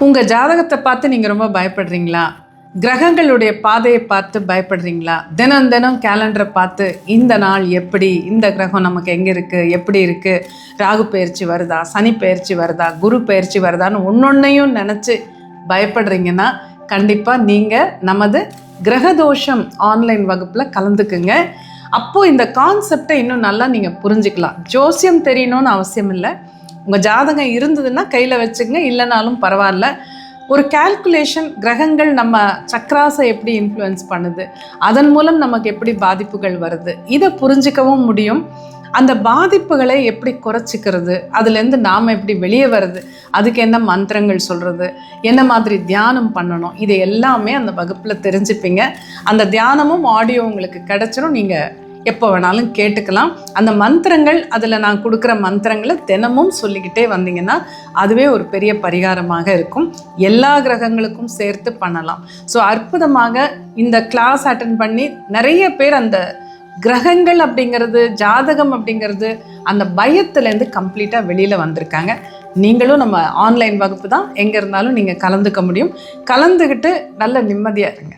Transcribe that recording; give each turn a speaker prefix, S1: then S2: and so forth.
S1: உங்கள் ஜாதகத்தை பார்த்து நீங்கள் ரொம்ப பயப்படுறீங்களா? கிரகங்களுடைய பாதையை பார்த்து பயப்படுறீங்களா? தினம் தினம் கேலண்டரை பார்த்து இந்த நாள் எப்படி, இந்த கிரகம் நமக்கு எங்கே இருக்குது, எப்படி இருக்குது, ராகு பயிற்சி வருதா, சனி பயிற்சி வருதா, குரு பயிற்சி வருதான்னு ஒன்றொன்னையும் நினச்சி பயப்படுறீங்கன்னா கண்டிப்பாக நீங்கள் நமது கிரகதோஷம் ஆன்லைன் வகுப்பில் கலந்துக்குங்க. அப்போது இந்த கான்செப்டை இன்னும் நல்லா நீங்கள் புரிஞ்சுக்கலாம். ஜோசியம் தெரியணும்னு அவசியம் இல்லை. உங்கள் ஜாதகம் இருந்ததுன்னா கையில் வச்சுங்க, இல்லைனாலும் பரவாயில்ல. ஒரு கால்குலேஷன், கிரகங்கள் நம்ம சக்கராசை எப்படி இன்ஃப்ளூயன்ஸ் பண்ணுது, அதன் மூலம் நமக்கு எப்படி பாதிப்புகள் வருது, இதை புரிஞ்சிக்கவும் முடியும். அந்த பாதிப்புகளை எப்படி குறைச்சிக்கிறது, அதுலேருந்து நாம் எப்படி வெளியே வர்றது, அதுக்கு என்ன மந்திரங்கள் சொல்கிறது, என்ன மாதிரி தியானம் பண்ணணும், இது எல்லாமே அந்த வகுப்பில் தெரிஞ்சுப்பீங்க. அந்த தியானமும் ஆடியோ உங்களுக்கு கிடச்சிரும். நீங்கள் எப்போ வேணாலும் கேட்டுக்கலாம். அந்த மந்திரங்கள், அதில் நான் கொடுக்குற மந்திரங்களை தினமும் சொல்லிக்கிட்டே வந்தீங்கன்னா அதுவே ஒரு பெரிய பரிகாரமாக இருக்கும். எல்லா கிரகங்களுக்கும் சேர்த்து பண்ணலாம். ஸோ அற்புதமாக இந்த கிளாஸ் அட்டென்ட் பண்ணி நிறைய பேர் அந்த கிரகங்கள் அப்படிங்கிறது, ஜாதகம் அப்படிங்கிறது, அந்த பயத்துலேருந்து கம்ப்ளீட்டாக வெளியில் வந்திருக்காங்க. நீங்களும் நம்ம ஆன்லைன் வகுப்பு தான், எங்கே இருந்தாலும் நீங்கள் கலந்துக்க முடியும். கலந்துக்கிட்டு நல்ல நிம்மதியாக இருங்க.